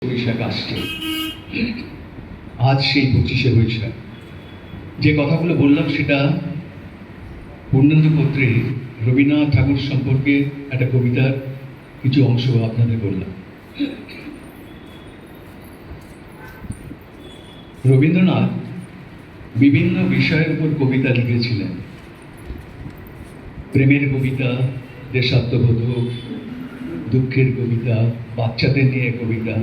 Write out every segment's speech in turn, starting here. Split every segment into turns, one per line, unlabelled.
বৈশাখ আসছে, আজ সেই 25শে বৈশাখ। যে কথাগুলো বললাম সেটা পূর্ণেন্দু পত্রে রবীন্দ্রনাথ ঠাকুর সম্পর্কে একটা কবিতার কিছু অংশ আপনাদের বললাম। রবীন্দ্রনাথ বিভিন্ন বিষয়ের উপর কবিতা লিখেছিলেন। প্রেমের কবিতা, দেশাত্মবোধক, দুঃখের কবিতা, বাচ্চাদের নিয়ে কবিতা,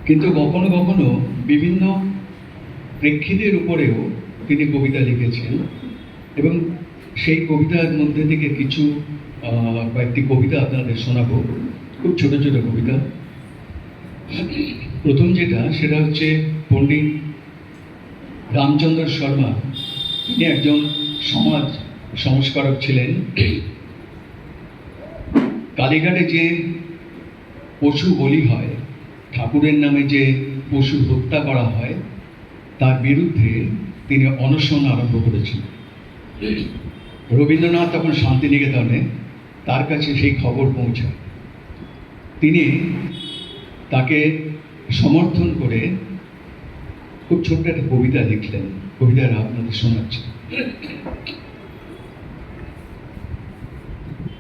কিন্তু কখনো কখনো বিভিন্ন প্রেক্ষিতের উপরেও তিনি কবিতা লিখেছেন। এবং সেই কবিতার মধ্যে থেকে কিছু কয়েকটি কবিতা আপনাদের শোনাবো, খুব ছোট ছোট কবিতা। প্রথম যেটা, সেটা হচ্ছে পণ্ডিত রামচন্দ্র শর্মা। তিনি একজন সমাজ সংস্কারক ছিলেন। কালীঘাটে যে পশু বলি হয়, ঠাকুরের নামে যে পশু হত্যা করা হয়, তার বিরুদ্ধে তিনি অনশন আরম্ভ করেছিলেন। রবীন্দ্রনাথ তখন শান্তিনিকেতনে, তার কাছে সেই খবর পৌঁছায়। তিনি তাকে সমর্থন করে খুব ছোট্ট একটা কবিতা লিখলেন। কবিতাটা আপনাদের শোনাচ্ছি।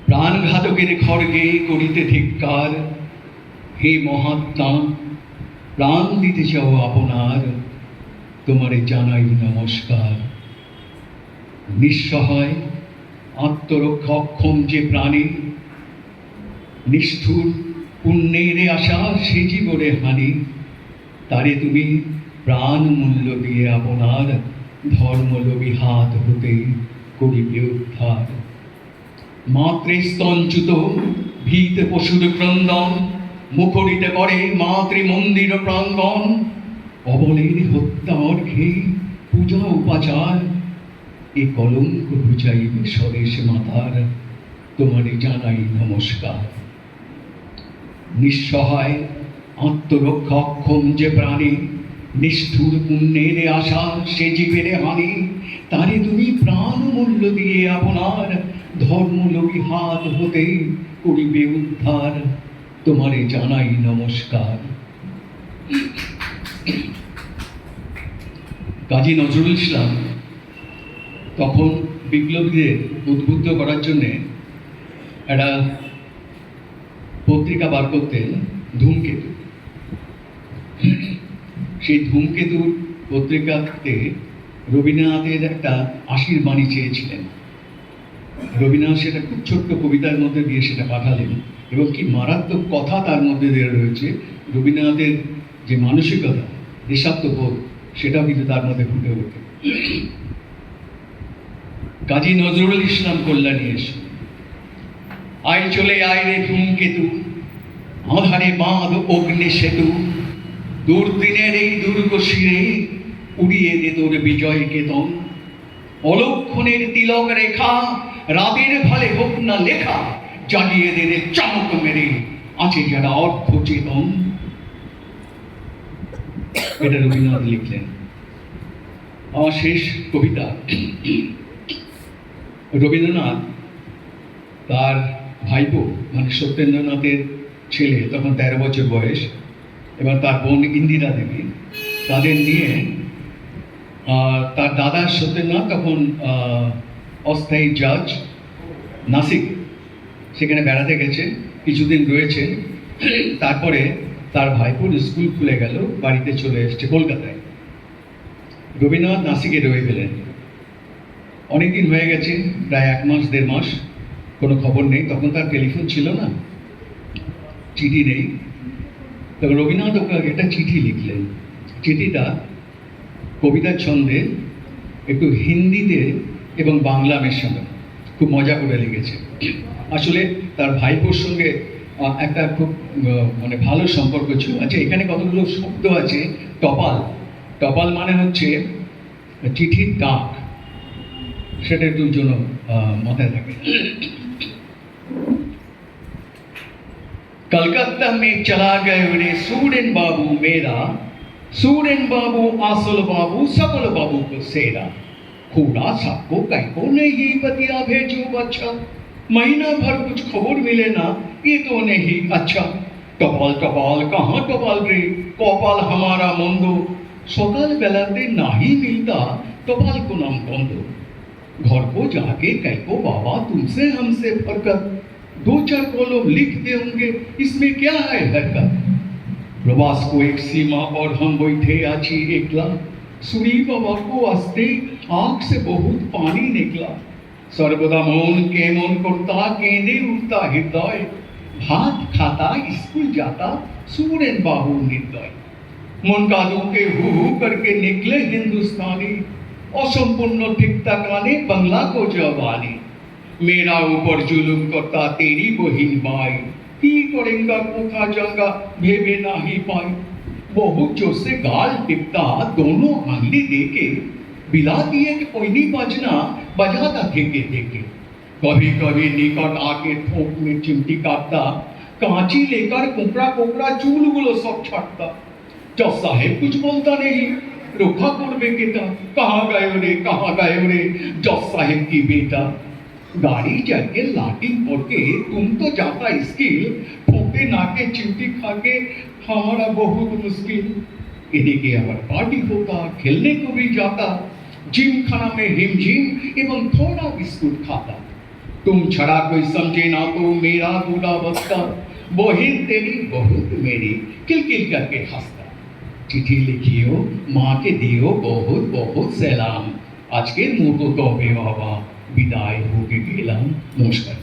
প্রাণঘাতকের খড়গে করিতে ধিক্কার, হে মহাত্মা প্রাণ দিতে চাও আপনার, তোমারে জানাই নমস্কার। নিঃসহায় আত্মরক্ষা অক্ষম যে প্রাণী, নিষ্ঠুর পুণ্যের আশা সে জীবনে হানি, তারে তুমি প্রাণ মূল্য দিয়ে আপনার, ধর্মলোভী হাত হতে করিবে উদ্ধার। মাতৃস্তঞ্চুত ভীত পশুর ক্রন্দন, মুখরিত করে মাতৃমন্দির প্রাঙ্গণ। অবলের হত্যা অর্ঘে পূজা উপাচার, এ কলঙ্ক ঘুচাইবে স্বদেশ মাতার, তোমারে জানাই নমস্কার। নিঃসহায় আত্মরক্ষা অক্ষম যে প্রাণী, নিষ্ঠুর পুণ্যের আশা সে জীবের হানি, তারে তুমি প্রাণ মূল্য দিয়ে আপনার, ধর্মলোভী হাত হতে করিবে উদ্ধার, তোমারে জানাই নমস্কার। কাজী নজরুল ইসলাম তখন বিপ্লবীদের উদ্বুদ্ধ করার জন্যে একটা পত্রিকা বার করতেন, ধূমকেতু। সেই ধূমকেতুর পত্রিকাতে রবীন্দ্রনাথের একটা আশীর্বাণী চেয়েছিলেন। রবীন্দ্রনাথ সেটা খুব ছোট্ট কবিতার মধ্যে দিয়ে সেটা পাঠালেন, এবং কি মারাত্মক কথা তার মধ্যে দিয়ে রয়েছে। রবীন্দ্রনাথের যে মানসিকতা, দেশাত্মবোধ, সেটাও কিন্তু তার মধ্যে ফুটে ওঠে। কাজী নজরুল ইসলাম কল্যাণী এসে, আয় চলে আয় রে ধূমকেতু, আধারে বাঁধ অগ্নি সেতু, দুর্দিনের এই দুর্গ শিরে উড়িয়ে দে তোর বিজয় কেতন। অলক্ষণের তিলক রেখা রাতের ভালে হোক না লেখা, জাগিয়ে দে রে চমক মেরে আছে যারা অর্ধ চেতন। এটা রবীন্দ্রনাথ লিখলেন। আমার শেষ কবিতা। রবীন্দ্রনাথ তার ভাইপো মানে সত্যেন্দ্রনাথের ছেলে, তখন 13 বছর বয়স, এবং তার বোন ইন্দিরা দেবী, তাদের নিয়ে তার দাদা সত্যেন্দ্রনাথ তখন অস্থায়ী জাজ নাসিক, সেখানে বেড়াতে গেছে, কিছুদিন রয়েছে। তারপরে তার ভাইপোর স্কুল খুলে গেল, বাড়িতে চলে এসছে কলকাতায়। রবীন্দ্রনাথ নাসিকে রয়ে গেলেন। অনেকদিন হয়ে গেছে, প্রায় 1 মাস 1.5 মাস, কোনো খবর নেই। তখন তার টেলিফোন ছিল না, চিঠি নেই। তখন রবীন্দ্রনাথ ওকে একটা চিঠি লিখলেন। চিঠিটা কবিতার ছন্দে, একটু হিন্দিতে এবং বাংলা মেশানো, খুব মজা করে লিখেছে। আসলে তার ভাইপোর সঙ্গে একটা খুব মানে ভালো সম্পর্ক ছিল। আচ্ছা, এখানে কতগুলো শব্দ আছে। টপাল, টপাল মানে হচ্ছে চিঠির ডাক, সেটা একটু জন্য মাথায় থাকে। कलकत्ता में चला गए रे सूरन बाबू मेरा, सूरन बाबू आसल बाबू सकल बाबू को सेरा। खूड़ा सबको कहीं को नहीं बतिया भेजो बच्चा, महीना भर कुछ खबर मिले ना, ये तो नहीं अच्छा। टपाल टपाल कहाँ टपाल रे, कपाल हमारा मंदो, सकाल बेलाते नहीं मिलता टपाल को नाम बंदो। घर को जाके कह को बाबा तुमसे हमसे फरकत, दो चार कॉलम लिखते होंगे, इसमें क्या है हरकत। प्रवास को एक सीमा और हम बैठे आची एकला, सुनी बाबा को हंसते आंख से बहुत पानी निकला। सर्वदा मौन के मन करता केंदे उठता हृदय, भात खाता स्कूल जाता सूरन बाहु निर्दय। मन का दुखे हु हु करके निकले हिंदुस्तानी, असंपूर्ण ठिकता काने बंगला को जवानी। मेरा ऊपर जुलुम करता तेरी बहिन बाई, की करेंगा कोथा जंगा भेबे नहीं पाई। बहुत जोर से गाल टिपता दोनों आंगली देके, बिला दिए कि कोई नहीं बजना बजाता ठेके ठेके। कभी कभी निकट आके ठोक में चिमटी काटता, कांची लेकर कोकड़ा कोकड़ा चूल गुलो सब छाटता। जज साहेब कुछ बोलता नहीं, रोका करबे केटा, कहाँ गए रे जज साहेब की बेटा। गाड़ी जाके लाटिन पड़ के तुम तो जाता स्किल, ठोके नाके चिमटी खाके हमारा बहुत मुश्किल। এদিকে আবার पार्टी होता, खेलने को भी जाता, जिम खाना में हिमझिम एवं थोड़ा बिस्कुट खाता। तुम छड़ा कोई समझे ना तो मेरा बूढ़ा बस्ता, बहिन तेरी बहुत मेरी किलकिल करके हंसता। चिट्ठी लिखियो माँ के दियो बहुत बहुत सलाम, আজকের মতো তবে বাবা বিদায় হোক গেলাম, নমস্কার।